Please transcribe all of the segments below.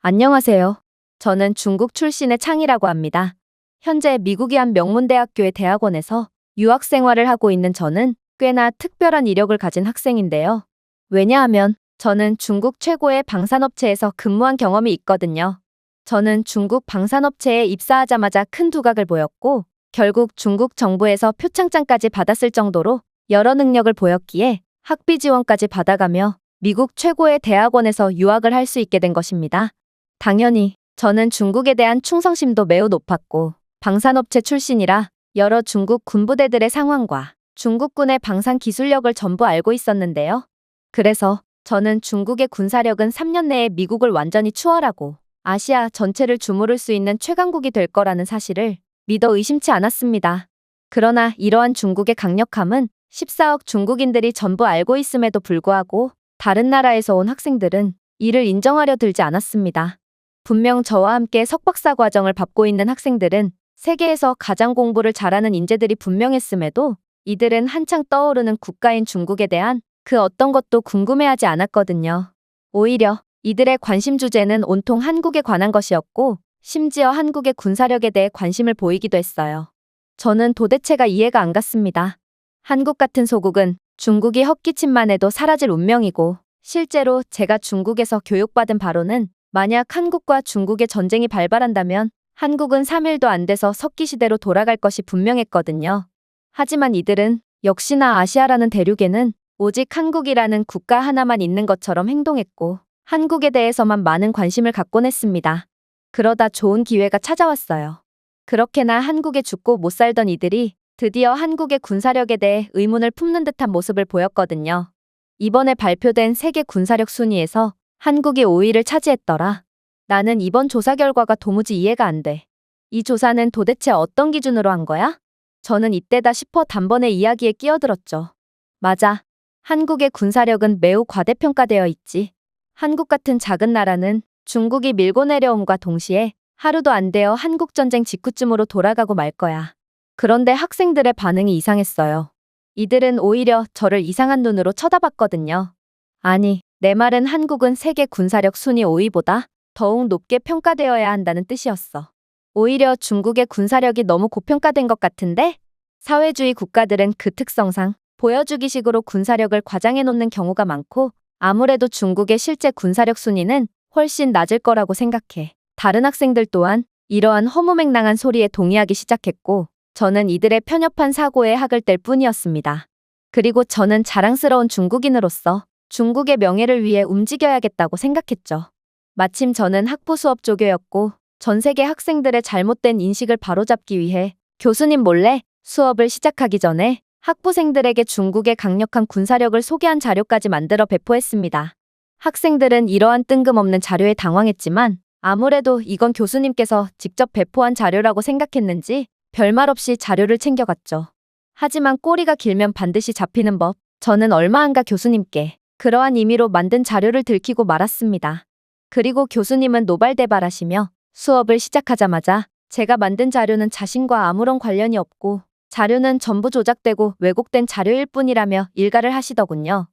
안녕하세요. 저는 중국 출신의 창이라고 합니다. 현재 미국의 한 명문대학교의 대학원에서 유학 생활을 하고 있는 저는 꽤나 특별한 이력을 가진 학생인데요. 왜냐하면 저는 중국 최고의 방산업체에서 근무한 경험이 있거든요. 저는 중국 방산업체에 입사하자마자 큰 두각을 보였고, 결국 중국 정부에서 표창장까지 받았을 정도로 여러 능력을 보였기에 학비 지원까지 받아가며 미국 최고의 대학원에서 유학을 할 수 있게 된 것입니다. 당연히 저는 중국에 대한 충성심도 매우 높았고, 방산업체 출신이라 여러 중국 군부대들의 상황과 중국군의 방산 기술력을 전부 알고 있었는데요. 그래서 저는 중국의 군사력은 3년 내에 미국을 완전히 추월하고 아시아 전체를 주무를 수 있는 최강국이 될 거라는 사실을 믿어 의심치 않았습니다. 그러나 이러한 중국의 강력함은 14억 중국인들이 전부 알고 있음에도 불구하고 다른 나라에서 온 학생들은 이를 인정하려 들지 않았습니다. 분명 저와 함께 석박사 과정을 밟고 있는 학생들은 세계에서 가장 공부를 잘하는 인재들이 분명했음에도 이들은 한창 떠오르는 국가인 중국에 대한 그 어떤 것도 궁금해하지 않았거든요. 오히려 이들의 관심 주제는 온통 한국에 관한 것이었고, 심지어 한국의 군사력에 대해 관심을 보이기도 했어요. 저는 도대체가 이해가 안 갔습니다. 한국 같은 소국은 중국이 헛기침만 해도 사라질 운명이고, 실제로 제가 중국에서 교육받은 바로는 만약 한국과 중국의 전쟁이 발발한다면 한국은 3일도 안 돼서 석기시대로 돌아갈 것이 분명했거든요. 하지만 이들은 역시나 아시아라는 대륙에는 오직 한국이라는 국가 하나만 있는 것처럼 행동했고, 한국에 대해서만 많은 관심을 갖곤 했습니다. 그러다 좋은 기회가 찾아왔어요. 그렇게나 한국에 죽고 못 살던 이들이 드디어 한국의 군사력에 대해 의문을 품는 듯한 모습을 보였거든요. 이번에 발표된 세계 군사력 순위에서 한국이 5위를 차지했더라. 나는 이번 조사 결과가 도무지 이해가 안 돼. 이 조사는 도대체 어떤 기준으로 한 거야? 저는 이때다 싶어 단번에 이야기에 끼어들었죠. 맞아. 한국의 군사력은 매우 과대평가되어 있지. 한국 같은 작은 나라는 중국이 밀고 내려옴과 동시에 하루도 안 되어 한국전쟁 직후쯤으로 돌아가고 말 거야. 그런데 학생들의 반응이 이상했어요. 이들은 오히려 저를 이상한 눈으로 쳐다봤거든요. 아니, 내 말은 한국은 세계 군사력 순위 5위보다 더욱 높게 평가되어야 한다는 뜻이었어. 오히려 중국의 군사력이 너무 고평가된 것 같은데? 사회주의 국가들은 그 특성상 보여주기식으로 군사력을 과장해 놓는 경우가 많고, 아무래도 중국의 실제 군사력 순위는 훨씬 낮을 거라고 생각해. 다른 학생들 또한 이러한 허무맹랑한 소리에 동의하기 시작했고, 저는 이들의 편협한 사고에 학을 뗄 뿐이었습니다. 그리고 저는 자랑스러운 중국인으로서 중국의 명예를 위해 움직여야겠다고 생각했죠. 마침 저는 학부 수업 조교였고, 전 세계 학생들의 잘못된 인식을 바로잡기 위해 교수님 몰래 수업을 시작하기 전에 학부생들에게 중국의 강력한 군사력을 소개한 자료까지 만들어 배포했습니다. 학생들은 이러한 뜬금없는 자료에 당황했지만, 아무래도 이건 교수님께서 직접 배포한 자료라고 생각했는지 별말 없이 자료를 챙겨갔죠. 하지만 꼬리가 길면 반드시 잡히는 법, 저는 얼마 안가 교수님께 그러한 의미로 만든 자료를 들키고 말았습니다. 그리고 교수님은 노발대발하시며 수업을 시작하자마자 제가 만든 자료는 자신과 아무런 관련이 없고, 자료는 전부 조작되고 왜곡된 자료일 뿐이라며 일갈을 하시더군요.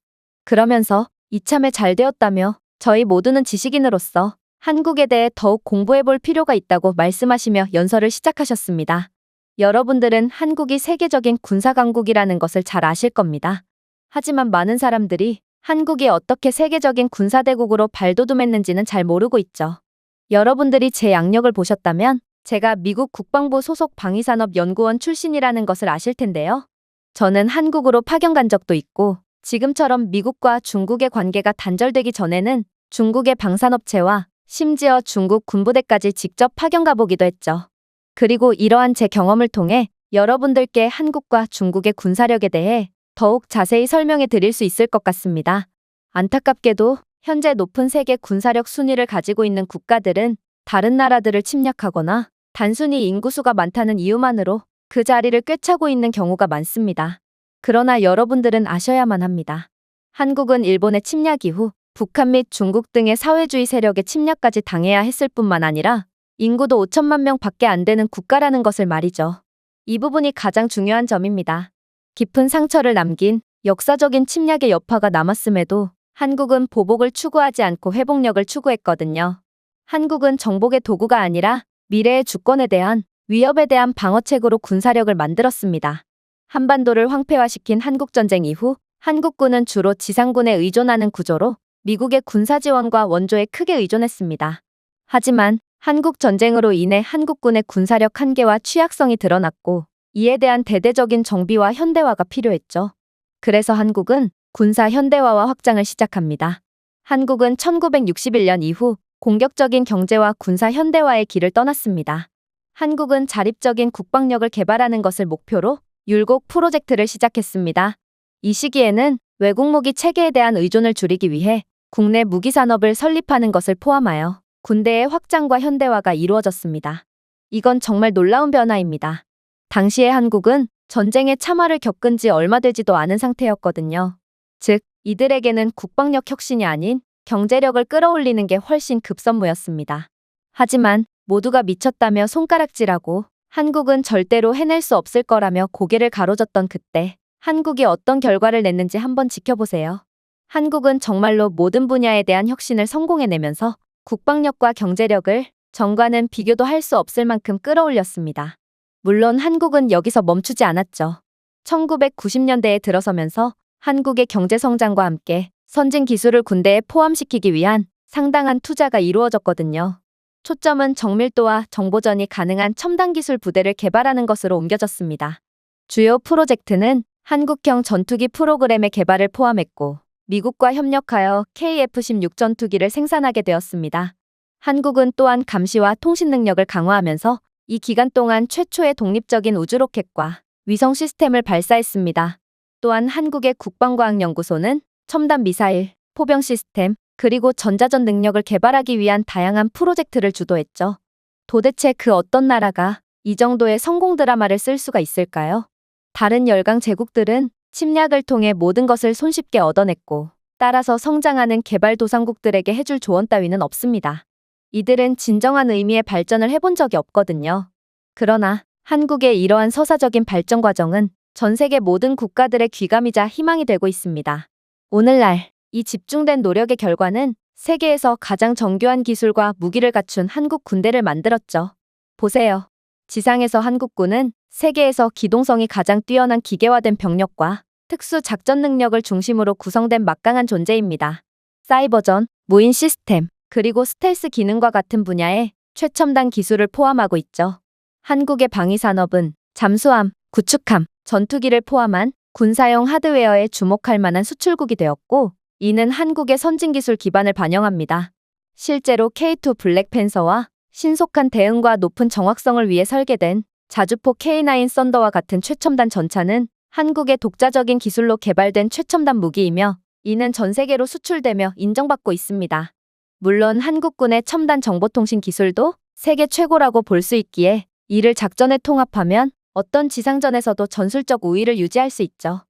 그러면서 이참에 잘 되었다며 저희 모두는 지식인으로서 한국에 대해 더욱 공부해볼 필요가 있다고 말씀하시며 연설을 시작하셨습니다. 여러분들은 한국이 세계적인 군사강국이라는 것을 잘 아실 겁니다. 하지만 많은 사람들이 한국이 어떻게 세계적인 군사대국으로 발돋움했는지는 잘 모르고 있죠. 여러분들이 제 양력을 보셨다면 제가 미국 국방부 소속 방위산업연구원 출신이라는 것을 아실 텐데요. 저는 한국으로 파견 간 적도 있고, 지금처럼 미국과 중국의 관계가 단절되기 전에는 중국의 방산업체와 심지어 중국 군부대까지 직접 파견 가보기도 했죠. 그리고 이러한 제 경험을 통해 여러분들께 한국과 중국의 군사력에 대해 더욱 자세히 설명해 드릴 수 있을 것 같습니다. 안타깝게도 현재 높은 세계 군사력 순위를 가지고 있는 국가들은 다른 나라들을 침략하거나 단순히 인구수가 많다는 이유만으로 그 자리를 꿰차고 있는 경우가 많습니다. 그러나 여러분들은 아셔야만 합니다. 한국은 일본의 침략 이후 북한 및 중국 등의 사회주의 세력의 침략까지 당해야 했을 뿐만 아니라 인구도 5천만 명 밖에 안 되는 국가라는 것을 말이죠. 이 부분이 가장 중요한 점입니다. 깊은 상처를 남긴 역사적인 침략의 여파가 남았음에도 한국은 보복을 추구하지 않고 회복력을 추구했거든요. 한국은 정복의 도구가 아니라 미래의 주권에 대한 위협에 대한 방어책으로 군사력을 만들었습니다. 한반도를 황폐화시킨 한국전쟁 이후 한국군은 주로 지상군에 의존하는 구조로 미국의 군사 지원과 원조에 크게 의존했습니다. 하지만 한국 전쟁으로 인해 한국군의 군사력 한계와 취약성이 드러났고 이에 대한 대대적인 정비와 현대화가 필요했죠. 그래서 한국은 군사 현대화와 확장을 시작합니다. 한국은 1961년 이후 공격적인 경제와 군사 현대화의 길을 떠났습니다. 한국은 자립적인 국방력을 개발하는 것을 목표로 율곡 프로젝트를 시작했습니다. 이 시기에는 외국 무기 체계에 대한 의존을 줄이기 위해 국내 무기 산업을 설립하는 것을 포함하여 군대의 확장과 현대화가 이루어졌습니다. 이건 정말 놀라운 변화입니다. 당시의 한국은 전쟁의 참화를 겪은 지 얼마 되지도 않은 상태였거든요. 즉, 이들에게는 국방력 혁신이 아닌 경제력을 끌어올리는 게 훨씬 급선무였습니다. 하지만 모두가 미쳤다며 손가락질하고 한국은 절대로 해낼 수 없을 거라며 고개를 가로젓던 그때 한국이 어떤 결과를 냈는지 한번 지켜보세요. 한국은 정말로 모든 분야에 대한 혁신을 성공해내면서 국방력과 경제력을 전과는 비교도 할 수 없을 만큼 끌어올렸습니다. 물론 한국은 여기서 멈추지 않았죠. 1990년대에 들어서면서 한국의 경제 성장과 함께 선진 기술을 군대에 포함시키기 위한 상당한 투자가 이루어졌거든요. 초점은 정밀도와 정보전이 가능한 첨단 기술 부대를 개발하는 것으로 옮겨졌습니다. 주요 프로젝트는 한국형 전투기 프로그램의 개발을 포함했고 미국과 협력하여 KF-16 전투기를 생산하게 되었습니다. 한국은 또한 감시와 통신 능력을 강화하면서 이 기간 동안 최초의 독립적인 우주로켓과 위성 시스템을 발사했습니다. 또한 한국의 국방과학연구소는 첨단 미사일, 포병 시스템, 그리고 전자전 능력을 개발하기 위한 다양한 프로젝트를 주도했죠. 도대체 그 어떤 나라가 이 정도의 성공 드라마를 쓸 수가 있을까요? 다른 열강 제국들은 침략을 통해 모든 것을 손쉽게 얻어냈고 따라서 성장하는 개발도상국들에게 해줄 조언 따위는 없습니다. 이들은 진정한 의미의 발전을 해본 적이 없거든요. 그러나 한국의 이러한 서사적인 발전 과정은 전 세계 모든 국가들의 귀감이자 희망이 되고 있습니다. 오늘날 이 집중된 노력의 결과는 세계에서 가장 정교한 기술과 무기를 갖춘 한국 군대를 만들었죠. 보세요. 지상에서 한국군은 세계에서 기동성이 가장 뛰어난 기계화된 병력과 특수 작전 능력을 중심으로 구성된 막강한 존재입니다. 사이버전, 무인 시스템, 그리고 스텔스 기능과 같은 분야에 최첨단 기술을 포함하고 있죠. 한국의 방위산업은 잠수함, 구축함, 전투기를 포함한 군사용 하드웨어에 주목할 만한 수출국이 되었고 이는 한국의 선진기술 기반을 반영합니다. 실제로 K2 블랙팬서와 신속한 대응과 높은 정확성을 위해 설계된 자주포 K9 썬더와 같은 최첨단 전차는 한국의 독자적인 기술로 개발된 최첨단 무기이며 이는 전 세계로 수출되며 인정받고 있습니다. 물론 한국군의 첨단 정보통신 기술도 세계 최고라고 볼 수 있기에 이를 작전에 통합하면 어떤 지상전에서도 전술적 우위를 유지할 수 있죠.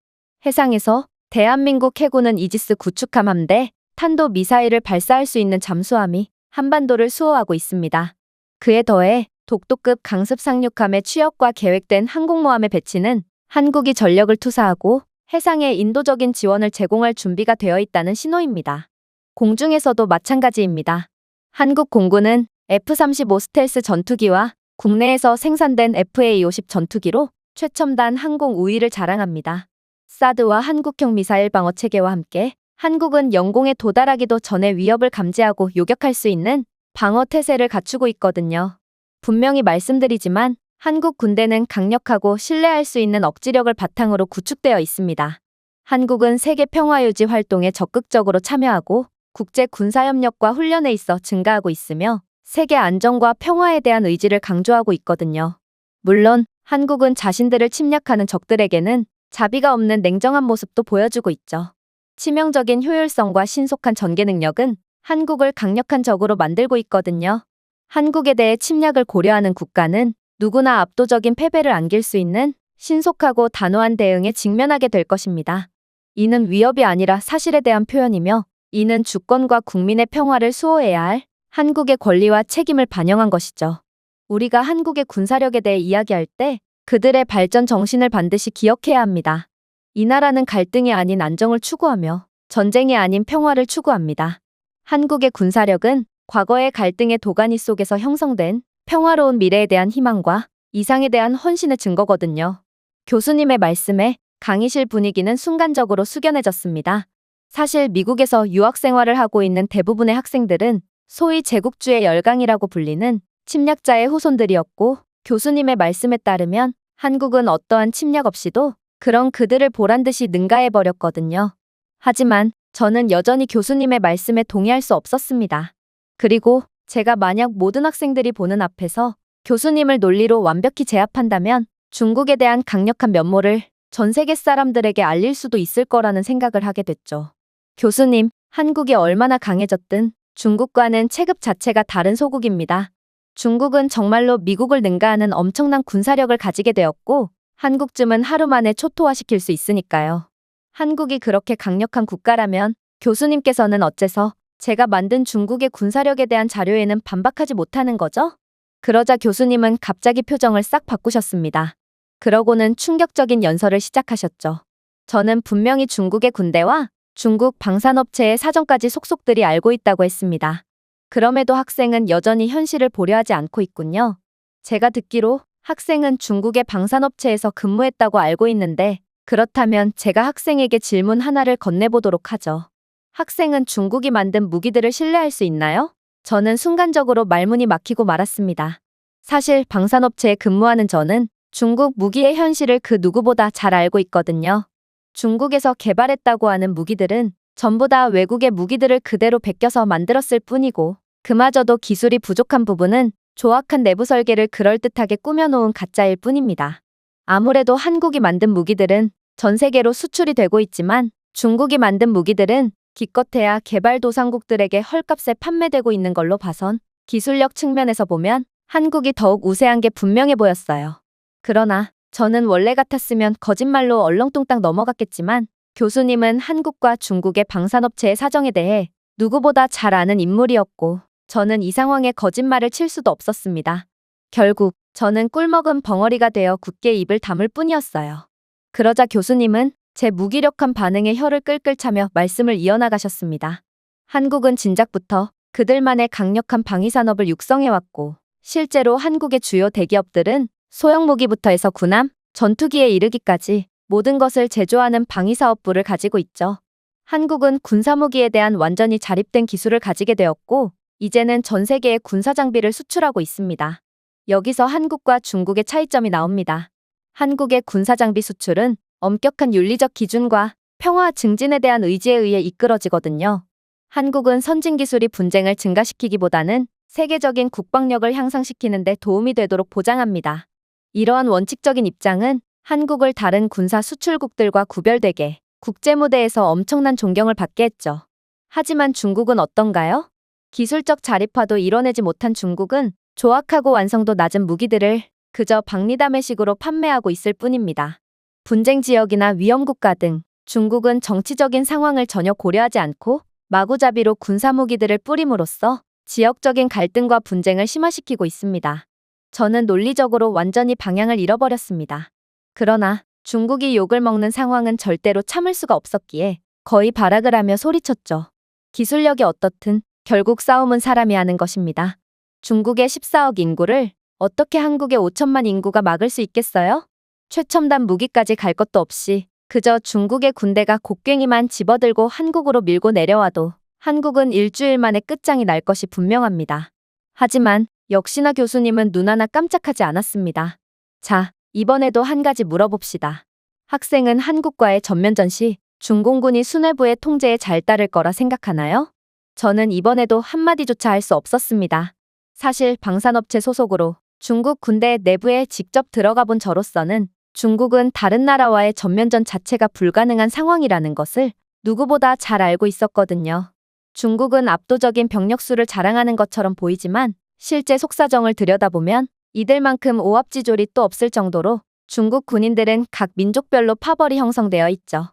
해상에서 대한민국 해군은 이지스 구축함 함대, 탄도 미사일을 발사할 수 있는 잠수함이 한반도를 수호하고 있습니다. 그에 더해 독도급 강습 상륙함의 취역과 계획된 항공모함의 배치는 한국이 전력을 투사하고 해상에 인도적인 지원을 제공할 준비가 되어 있다는 신호입니다. 공중에서도 마찬가지입니다. 한국 공군은 F-35 스텔스 전투기와 국내에서 생산된 FA-50 전투기로 최첨단 항공 우위를 자랑합니다. 사드와 한국형 미사일 방어 체계와 함께 한국은 영공에 도달하기도 전에 위협을 감지하고 요격할 수 있는 방어 태세를 갖추고 있거든요. 분명히 말씀드리지만 한국 군대는 강력하고 신뢰할 수 있는 억지력을 바탕으로 구축되어 있습니다. 한국은 세계 평화유지 활동에 적극적으로 참여하고 국제 군사협력과 훈련에 있어 증가하고 있으며 세계 안정과 평화에 대한 의지를 강조하고 있거든요. 물론 한국은 자신들을 침략하는 적들에게는 자비가 없는 냉정한 모습도 보여주고 있죠. 치명적인 효율성과 신속한 전개 능력은 한국을 강력한 적으로 만들고 있거든요. 한국에 대해 침략을 고려하는 국가는 누구나 압도적인 패배를 안길 수 있는 신속하고 단호한 대응에 직면하게 될 것입니다. 이는 위협이 아니라 사실에 대한 표현이며 이는 주권과 국민의 평화를 수호해야 할 한국의 권리와 책임을 반영한 것이죠. 우리가 한국의 군사력에 대해 이야기할 때 그들의 발전 정신을 반드시 기억해야 합니다. 이 나라는 갈등이 아닌 안정을 추구하며 전쟁이 아닌 평화를 추구합니다. 한국의 군사력은 과거의 갈등의 도가니 속에서 형성된 평화로운 미래에 대한 희망과 이상에 대한 헌신의 증거거든요. 교수님의 말씀에 강의실 분위기는 순간적으로 숙연해졌습니다. 사실 미국에서 유학 생활을 하고 있는 대부분의 학생들은 소위 제국주의 열강이라고 불리는 침략자의 후손들이었고, 교수님의 말씀에 따르면 한국은 어떠한 침략 없이도 그런 그들을 보란듯이 능가해버렸거든요. 하지만 저는 여전히 교수님의 말씀에 동의할 수 없었습니다. 그리고 제가 만약 모든 학생들이 보는 앞에서 교수님을 논리로 완벽히 제압한다면 중국에 대한 강력한 면모를 전 세계 사람들에게 알릴 수도 있을 거라는 생각을 하게 됐죠. 교수님, 한국이 얼마나 강해졌든 중국과는 체급 자체가 다른 소국입니다. 중국은 정말로 미국을 능가하는 엄청난 군사력을 가지게 되었고, 한국쯤은 하루 만에 초토화시킬 수 있으니까요. 한국이 그렇게 강력한 국가라면 교수님께서는 어째서 제가 만든 중국의 군사력에 대한 자료에는 반박하지 못하는 거죠? 그러자 교수님은 갑자기 표정을 싹 바꾸셨습니다. 그러고는 충격적인 연설을 시작하셨죠. 저는 분명히 중국의 군대와 중국 방산업체의 사정까지 속속들이 알고 있다고 했습니다. 그럼에도 학생은 여전히 현실을 보려하지 않고 있군요. 제가 듣기로 학생은 중국의 방산업체에서 근무했다고 알고 있는데, 그렇다면 제가 학생에게 질문 하나를 건네보도록 하죠. 학생은 중국이 만든 무기들을 신뢰할 수 있나요? 저는 순간적으로 말문이 막히고 말았습니다. 사실 방산업체에 근무하는 저는 중국 무기의 현실을 그 누구보다 잘 알고 있거든요. 중국에서 개발했다고 하는 무기들은 전부 다 외국의 무기들을 그대로 베껴서 만들었을 뿐이고, 그마저도 기술이 부족한 부분은 조악한 내부 설계를 그럴듯하게 꾸며놓은 가짜일 뿐입니다. 아무래도 한국이 만든 무기들은 전 세계로 수출이 되고 있지만 중국이 만든 무기들은 기껏해야 개발도상국들에게 헐값에 판매되고 있는 걸로 봐선 기술력 측면에서 보면 한국이 더욱 우세한 게 분명해 보였어요. 그러나 저는 원래 같았으면 거짓말로 얼렁뚱땅 넘어갔겠지만, 교수님은 한국과 중국의 방산업체의 사정에 대해 누구보다 잘 아는 인물이었고, 저는 이 상황에 거짓말을 칠 수도 없었습니다. 결국 저는 꿀먹은 벙어리가 되어 굳게 입을 다물 뿐이었어요. 그러자 교수님은 제 무기력한 반응에 혀를 끌끌 차며 말씀을 이어나가셨습니다. 한국은 진작부터 그들만의 강력한 방위산업을 육성해왔고, 실제로 한국의 주요 대기업들은 소형 무기부터 해서 군함, 전투기에 이르기까지 모든 것을 제조하는 방위사업부를 가지고 있죠. 한국은 군사무기에 대한 완전히 자립된 기술을 가지게 되었고, 이제는 전 세계에 군사장비를 수출하고 있습니다. 여기서 한국과 중국의 차이점이 나옵니다. 한국의 군사장비 수출은 엄격한 윤리적 기준과 평화 증진에 대한 의지에 의해 이끌어지거든요. 한국은 선진 기술이 분쟁을 증가시키기보다는 세계적인 국방력을 향상시키는 데 도움이 되도록 보장합니다. 이러한 원칙적인 입장은 한국을 다른 군사 수출국들과 구별되게 국제무대에서 엄청난 존경을 받게 했죠. 하지만 중국은 어떤가요? 기술적 자립화도 이뤄내지 못한 중국은 조악하고 완성도 낮은 무기들을 그저 박리담회식으로 판매하고 있을 뿐입니다. 분쟁 지역이나 위험국가 등 중국은 정치적인 상황을 전혀 고려하지 않고 마구잡이로 군사무기들을 뿌림으로써 지역적인 갈등과 분쟁을 심화시키고 있습니다. 저는 논리적으로 완전히 방향을 잃어버렸습니다. 그러나 중국이 욕을 먹는 상황은 절대로 참을 수가 없었기에 거의 발악을 하며 소리쳤죠. 기술력이 어떻든 결국 싸움은 사람이 하는 것입니다. 중국의 14억 인구를 어떻게 한국의 5천만 인구가 막을 수 있겠어요? 최첨단 무기까지 갈 것도 없이 그저 중국의 군대가 곡괭이만 집어들고 한국으로 밀고 내려와도 한국은 일주일 만에 끝장이 날 것이 분명합니다. 하지만 역시나 교수님은 눈 하나 깜짝하지 않았습니다. 자, 이번에도 한 가지 물어봅시다. 학생은 한국과의 전면전 시 중공군이 수뇌부의 통제에 잘 따를 거라 생각하나요? 저는 이번에도 한마디조차 할 수 없었습니다. 사실 방산업체 소속으로 중국 군대 내부에 직접 들어가 본 저로서는 중국은 다른 나라와의 전면전 자체가 불가능한 상황이라는 것을 누구보다 잘 알고 있었거든요. 중국은 압도적인 병력수를 자랑하는 것처럼 보이지만 실제 속사정을 들여다보면 이들만큼 오합지졸이 또 없을 정도로 중국 군인들은 각 민족별로 파벌이 형성되어 있죠.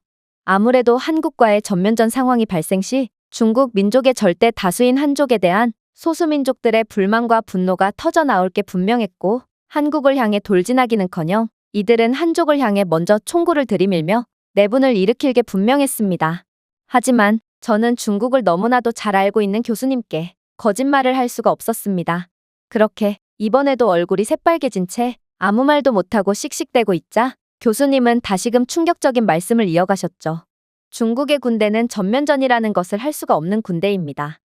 아무래도 한국과의 전면전 상황이 발생 시 중국 민족의 절대 다수인 한족에 대한 소수민족들의 불만과 분노가 터져 나올 게 분명했고, 한국을 향해 돌진하기는커녕 이들은 한족을 향해 먼저 총구를 들이밀며 내분을 일으킬 게 분명했습니다. 하지만 저는 중국을 너무나도 잘 알고 있는 교수님께 거짓말을 할 수가 없었습니다. 그렇게 이번에도 얼굴이 새빨개진 채 아무 말도 못하고 씩씩대고 있자 교수님은 다시금 충격적인 말씀을 이어가셨죠. 중국의 군대는 전면전이라는 것을 할 수가 없는 군대입니다.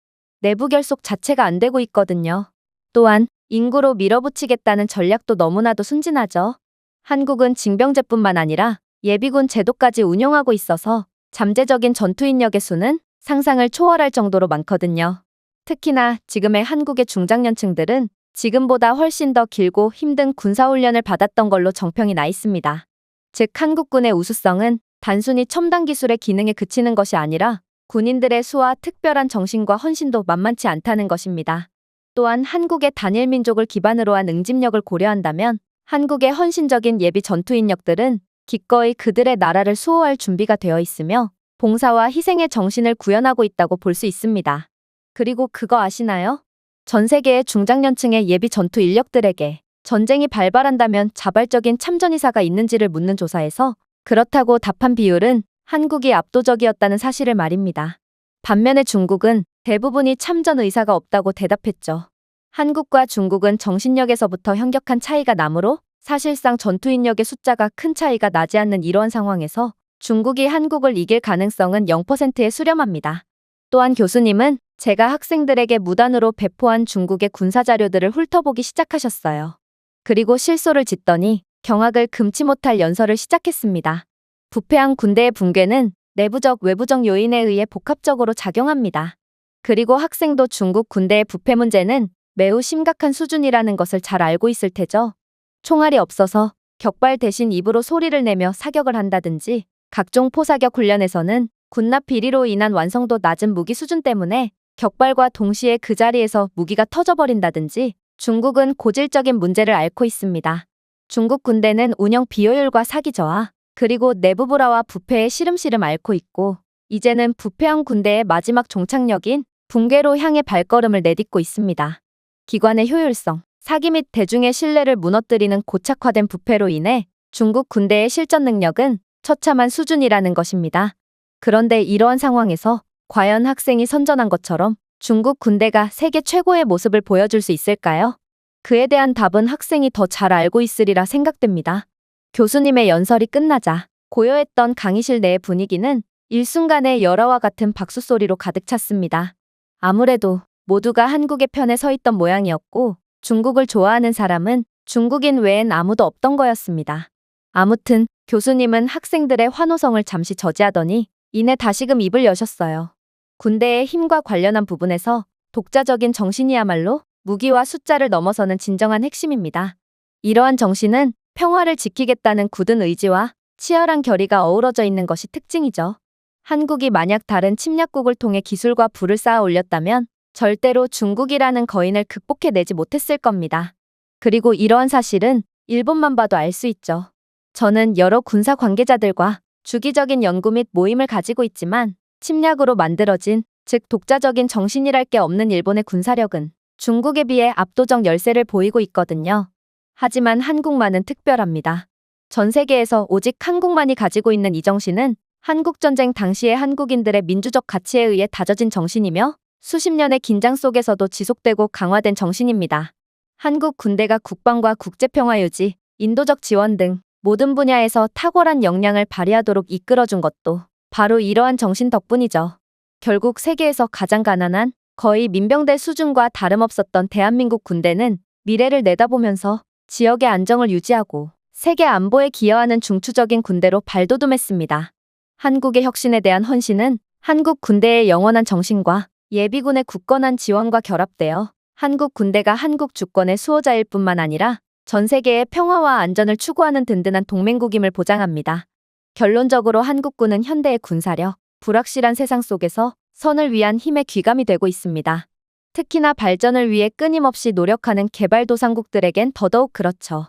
내부 결속 자체가 안 되고 있거든요. 또한 인구로 밀어붙이겠다는 전략도 너무나도 순진하죠. 한국은 징병제뿐만 아니라 예비군 제도까지 운용하고 있어서 잠재적인 전투 인력의 수는 상상을 초월할 정도로 많거든요. 특히나 지금의 한국의 중장년층들은 지금보다 훨씬 더 길고 힘든 군사훈련을 받았던 걸로 정평이 나 있습니다. 즉 한국군의 우수성은 단순히 첨단 기술의 기능에 그치는 것이 아니라 군인들의 수와 특별한 정신과 헌신도 만만치 않다는 것입니다. 또한 한국의 단일 민족을 기반으로 한 응집력을 고려한다면 한국의 헌신적인 예비 전투 인력들은 기꺼이 그들의 나라를 수호할 준비가 되어 있으며 봉사와 희생의 정신을 구현하고 있다고 볼 수 있습니다. 그리고 그거 아시나요? 전 세계의 중장년층의 예비 전투 인력들에게 전쟁이 발발한다면 자발적인 참전 의사가 있는지를 묻는 조사에서 그렇다고 답한 비율은 한국이 압도적이었다는 사실을 말입니다. 반면에 중국은 대부분이 참전 의사가 없다고 대답했죠. 한국과 중국은 정신력에서부터 현격한 차이가 나므로 사실상 전투 인력의 숫자가 큰 차이가 나지 않는 이러한 상황에서 중국이 한국을 이길 가능성은 0%에 수렴합니다. 또한 교수님은 제가 학생들에게 무단으로 배포한 중국의 군사 자료들을 훑어보기 시작하셨어요. 그리고 실소를 짓더니 경악을 금치 못할 연설을 시작했습니다. 부패한 군대의 붕괴는 내부적 외부적 요인에 의해 복합적으로 작용합니다. 그리고 학생도 중국 군대의 부패 문제는 매우 심각한 수준이라는 것을 잘 알고 있을 테죠. 총알이 없어서 격발 대신 입으로 소리를 내며 사격을 한다든지 각종 포사격 훈련에서는 군납 비리로 인한 완성도 낮은 무기 수준 때문에 격발과 동시에 그 자리에서 무기가 터져버린다든지 중국은 고질적인 문제를 앓고 있습니다. 중국 군대는 운영 비효율과 사기 저하, 그리고 내부 불화와 부패에 시름시름 앓고 있고 이제는 부패한 군대의 마지막 종착역인 붕괴로 향해 발걸음을 내딛고 있습니다. 기관의 효율성, 사기 및 대중의 신뢰를 무너뜨리는 고착화된 부패로 인해 중국 군대의 실전 능력은 처참한 수준이라는 것입니다. 그런데 이러한 상황에서 과연 학생이 선전한 것처럼 중국 군대가 세계 최고의 모습을 보여줄 수 있을까요? 그에 대한 답은 학생이 더 잘 알고 있으리라 생각됩니다. 교수님의 연설이 끝나자 고요했던 강의실 내의 분위기는 일순간에 열화와 같은 박수 소리로 가득 찼습니다. 아무래도 모두가 한국의 편에 서 있던 모양이었고 중국을 좋아하는 사람은 중국인 외엔 아무도 없던 거였습니다. 아무튼 교수님은 학생들의 환호성을 잠시 저지하더니 이내 다시금 입을 여셨어요. 군대의 힘과 관련한 부분에서 독자적인 정신이야말로 무기와 숫자를 넘어서는 진정한 핵심입니다. 이러한 정신은 평화를 지키겠다는 굳은 의지와 치열한 결의가 어우러져 있는 것이 특징이죠. 한국이 만약 다른 침략국을 통해 기술과 부를 쌓아 올렸다면 절대로 중국이라는 거인을 극복해내지 못했을 겁니다. 그리고 이러한 사실은 일본만 봐도 알 수 있죠. 저는 여러 군사 관계자들과 주기적인 연구 및 모임을 가지고 있지만 침략으로 만들어진, 즉 독자적인 정신이랄 게 없는 일본의 군사력은 중국에 비해 압도적 열세를 보이고 있거든요. 하지만 한국만은 특별합니다. 전 세계에서 오직 한국만이 가지고 있는 이 정신은 한국전쟁 당시의 한국인들의 민주적 가치에 의해 다져진 정신이며 수십 년의 긴장 속에서도 지속되고 강화된 정신입니다. 한국 군대가 국방과 국제평화 유지, 인도적 지원 등 모든 분야에서 탁월한 역량을 발휘하도록 이끌어준 것도 바로 이러한 정신 덕분이죠. 결국 세계에서 가장 가난한 거의 민병대 수준과 다름없었던 대한민국 군대는 미래를 내다보면서 지역의 안정을 유지하고 세계 안보에 기여하는 중추적인 군대로 발돋움했습니다. 한국의 혁신에 대한 헌신은 한국 군대의 영원한 정신과 예비군의 굳건한 지원과 결합되어 한국 군대가 한국 주권의 수호자일 뿐만 아니라 전 세계의 평화와 안전을 추구하는 든든한 동맹국임을 보장합니다. 결론적으로 한국군은 현대의 군사력, 불확실한 세상 속에서 선을 위한 힘의 귀감이 되고 있습니다. 특히나 발전을 위해 끊임없이 노력하는 개발도상국들에겐 더더욱 그렇죠.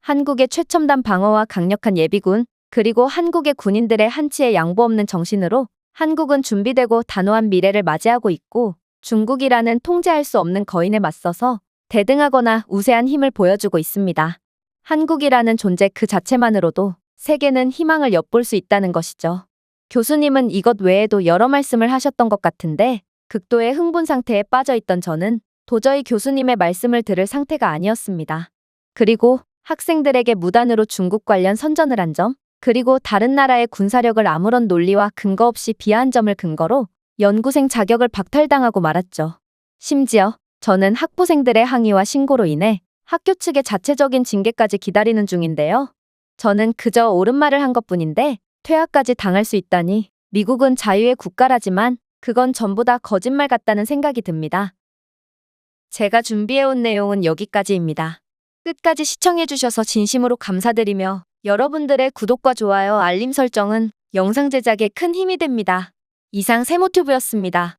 한국의 최첨단 방어와 강력한 예비군, 그리고 한국의 군인들의 한치의 양보 없는 정신으로 한국은 준비되고 단호한 미래를 맞이하고 있고 중국이라는 통제할 수 없는 거인에 맞서서 대등하거나 우세한 힘을 보여주고 있습니다. 한국이라는 존재 그 자체만으로도 세계는 희망을 엿볼 수 있다는 것이죠. 교수님은 이것 외에도 여러 말씀을 하셨던 것 같은데 극도의 흥분 상태에 빠져 있던 저는 도저히 교수님의 말씀을 들을 상태가 아니었습니다. 그리고 학생들에게 무단으로 중국 관련 선전을 한 점, 그리고 다른 나라의 군사력을 아무런 논리와 근거 없이 비하한 점을 근거로 연구생 자격을 박탈당하고 말았죠. 심지어 저는 학부생들의 항의와 신고로 인해 학교 측의 자체적인 징계까지 기다리는 중인데요. 저는 그저 옳은 말을 한 것뿐인데 퇴학까지 당할 수 있다니 미국은 자유의 국가라지만 그건 전부 다 거짓말 같다는 생각이 듭니다. 제가 준비해온 내용은 여기까지입니다. 끝까지 시청해주셔서 진심으로 감사드리며 여러분들의 구독과 좋아요, 알림 설정은 영상 제작에 큰 힘이 됩니다. 이상 세모튜브였습니다.